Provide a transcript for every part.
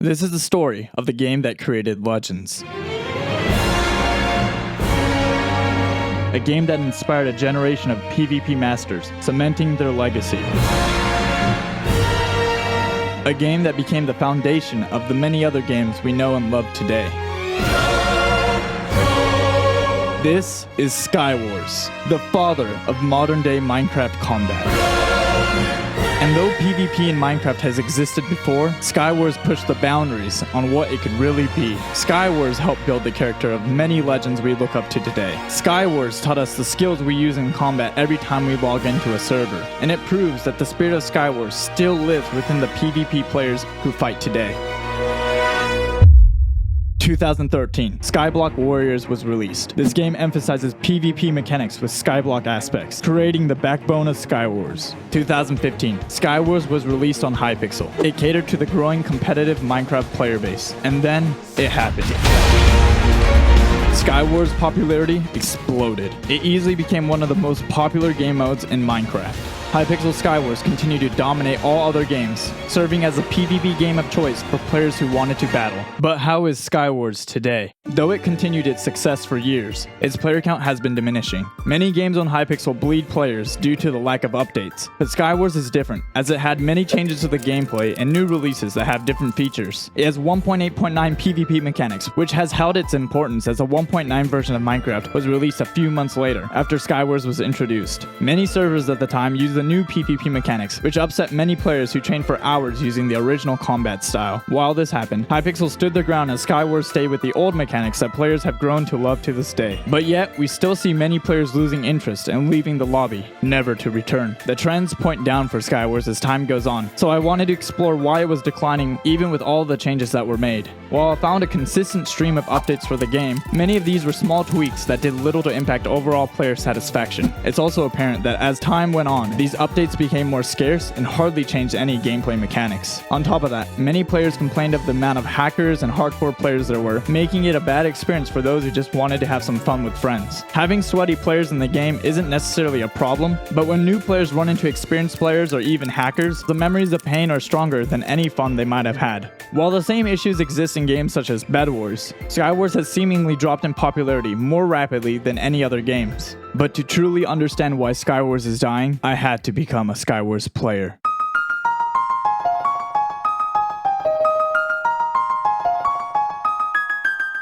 This is the story of the game that created legends. A game that inspired a generation of PvP masters, cementing their legacy. A game that became the foundation of the many other games we know and love today. This is Skywars, the father of modern-day Minecraft combat. And though PvP in Minecraft has existed before, Skywars pushed the boundaries on what it could really be. Skywars helped build the character of many legends we look up to today. Skywars taught us the skills we use in combat every time we log into a server, and it proves that the spirit of Skywars still lives within the PvP players who fight today. 2013, Skyblock Warriors was released. This game emphasizes PvP mechanics with Skyblock aspects, creating the backbone of Skywars. 2015, Skywars was released on Hypixel. It catered to the growing competitive Minecraft player base. And then, it happened. Skywars' popularity exploded. It easily became one of the most popular game modes in Minecraft. Hypixel Skywars continued to dominate all other games, serving as a PvP game of choice for players who wanted to battle. But how is Skywars today? Though it continued its success for years, its player count has been diminishing. Many games on Hypixel bleed players due to the lack of updates, but Skywars is different, as it had many changes to the gameplay and new releases that have different features. It has 1.8.9 PvP mechanics, which has held its importance as a 1.9 version of Minecraft was released a few months later, after Skywars was introduced. Many servers at the time used the new PvP mechanics, which upset many players who trained for hours using the original combat style. While this happened, Hypixel stood their ground as Skywars stayed with the old mechanics that players have grown to love to this day. But yet, we still see many players losing interest and leaving the lobby, never to return. The trends point down for Skywars as time goes on, so I wanted to explore why it was declining even with all the changes that were made. While I found a consistent stream of updates for the game, many of these were small tweaks that did little to impact overall player satisfaction. It's also apparent that as time went on, these updates became more scarce and hardly changed any gameplay mechanics. On top of that, many players complained of the amount of hackers and hardcore players there were, making it a bad experience for those who just wanted to have some fun with friends. Having sweaty players in the game isn't necessarily a problem, but when new players run into experienced players or even hackers, the memories of pain are stronger than any fun they might have had. While the same issues exist in games such as Bedwars, Skywars has seemingly dropped in popularity more rapidly than any other games. But to truly understand why Skywars is dying, I had to become a Skywars player.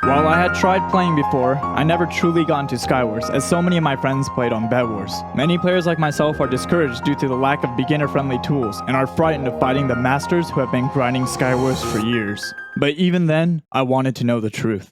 While I had tried playing before, I never truly got into Skywars, as so many of my friends played on Bedwars. Many players like myself are discouraged due to the lack of beginner-friendly tools, and are frightened of fighting the masters who have been grinding Skywars for years. But even then, I wanted to know the truth.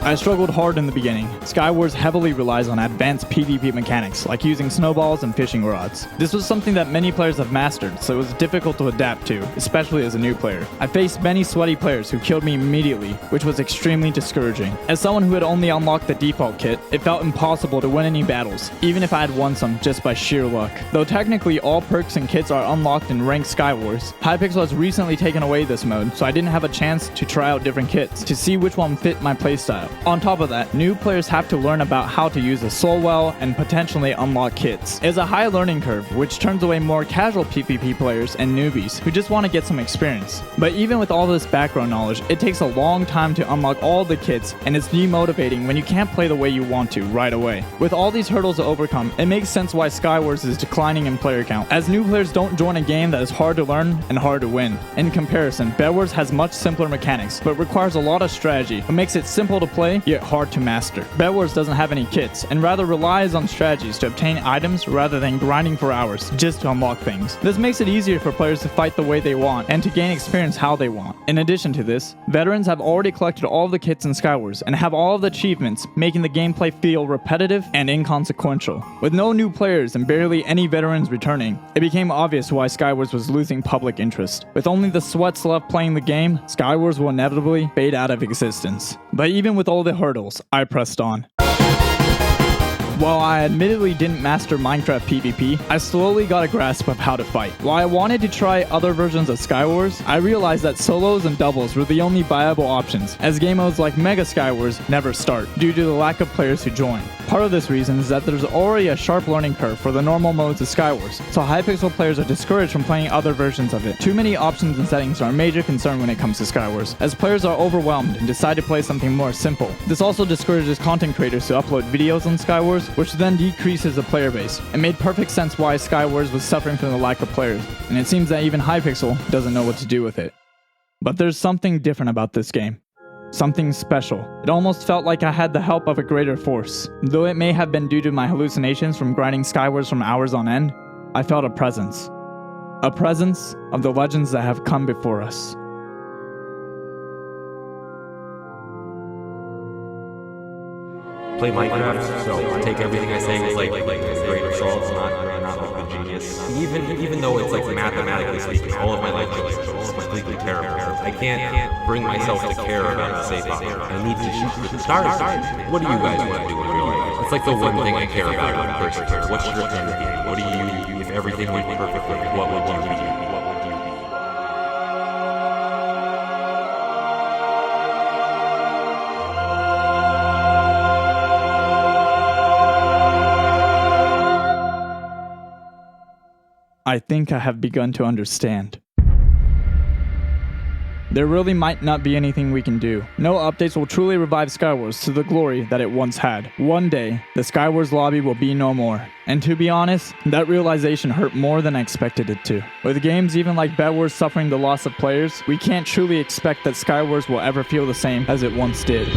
I struggled hard in the beginning. Skywars heavily relies on advanced PvP mechanics, like using snowballs and fishing rods. This was something that many players have mastered, so it was difficult to adapt to, especially as a new player. I faced many sweaty players who killed me immediately, which was extremely discouraging. As someone who had only unlocked the default kit, it felt impossible to win any battles, even if I had won some just by sheer luck. Though technically all perks and kits are unlocked in ranked Skywars, Hypixel has recently taken away this mode, so I didn't have a chance to try out different kits to see which one fit my playstyle. On top of that, new players have to learn about how to use a soul well and potentially unlock kits. It's a high learning curve, which turns away more casual PvP players and newbies who just want to get some experience. But even with all this background knowledge, it takes a long time to unlock all the kits, and it's demotivating when you can't play the way you want to right away. With all these hurdles to overcome, it makes sense why Skywars is declining in player count, as new players don't join a game that is hard to learn and hard to win. In comparison, Bedwars has much simpler mechanics, but requires a lot of strategy, what makes it simple to play, yet hard to master. Bedwars doesn't have any kits, and rather relies on strategies to obtain items rather than grinding for hours just to unlock things. This makes it easier for players to fight the way they want, and to gain experience how they want. In addition to this, veterans have already collected all of the kits in Skywars, and have all of the achievements, making the gameplay feel repetitive and inconsequential. With no new players and barely any veterans returning, it became obvious why Skywars was losing public interest. With only the sweats left playing the game, Skywars will inevitably fade out of existence. But even with all the hurdles, I pressed on. While I admittedly didn't master Minecraft PvP, I slowly got a grasp of how to fight. While I wanted to try other versions of Skywars, I realized that solos and doubles were the only viable options, as game modes like Mega Skywars never start, due to the lack of players who join. Part of this reason is that there's already a sharp learning curve for the normal modes of Skywars, so Hypixel players are discouraged from playing other versions of it. Too many options and settings are a major concern when it comes to Skywars, as players are overwhelmed and decide to play something more simple. This also discourages content creators to upload videos on Skywars, which then decreases the player base. It made perfect sense why Skywars was suffering from the lack of players, and it seems that even Hypixel doesn't know what to do with it. But there's something different about this game. Something special. It almost felt like I had the help of a greater force. Though it may have been due to my hallucinations from grinding Skywars from hours on end, I felt a presence. A presence of the legends that have come before us. Play Minecraft, so take everything I say with like great results, not like the genius. Even though it's like mathematically speaking, all of my life choices are completely terrible. I can't bring myself to care about the safe option. I need to shoot for the stars. What do you guys want to do in real life? It's like the one thing I care about in person. What's your end game? What do you, if everything went perfectly, what would you be? I think I have begun to understand. There really might not be anything we can do. No updates will truly revive Skywars to the glory that it once had. One day, the Skywars lobby will be no more. And to be honest, that realization hurt more than I expected it to. With games even like Bedwars suffering the loss of players, we can't truly expect that Skywars will ever feel the same as it once did.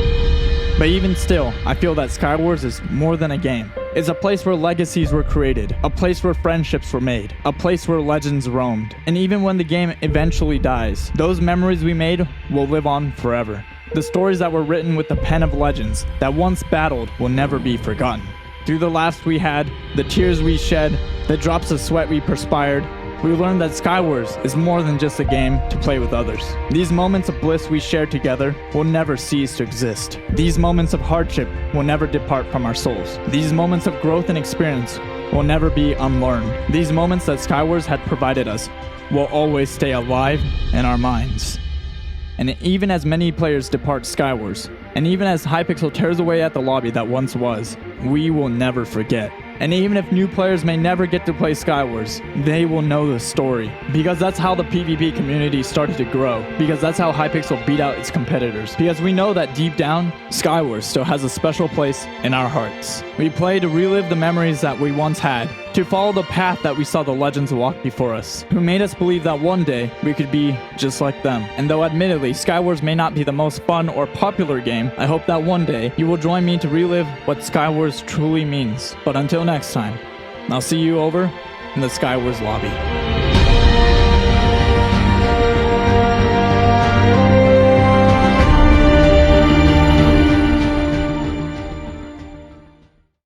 But even still, I feel that Skywars is more than a game. It's a place where legacies were created, a place where friendships were made, a place where legends roamed. And even when the game eventually dies, those memories we made will live on forever. The stories that were written with the pen of legends that once battled will never be forgotten. Through the laughs we had, the tears we shed, the drops of sweat we perspired, we learned that Skywars is more than just a game to play with others. These moments of bliss we shared together will never cease to exist. These moments of hardship will never depart from our souls. These moments of growth and experience will never be unlearned. These moments that Skywars had provided us will always stay alive in our minds. And even as many players depart Skywars, and even as Hypixel tears away at the lobby that once was, we will never forget. And even if new players may never get to play Skywars, they will know the story. Because that's how the PvP community started to grow. Because that's how Hypixel beat out its competitors. Because we know that deep down, Skywars still has a special place in our hearts. We play to relive the memories that we once had, to follow the path that we saw the legends walk before us, who made us believe that one day we could be just like them. And though admittedly, Skywars may not be the most fun or popular game, I hope that one day you will join me to relive what Skywars truly means. But until next time, I'll see you over in the Skywars lobby.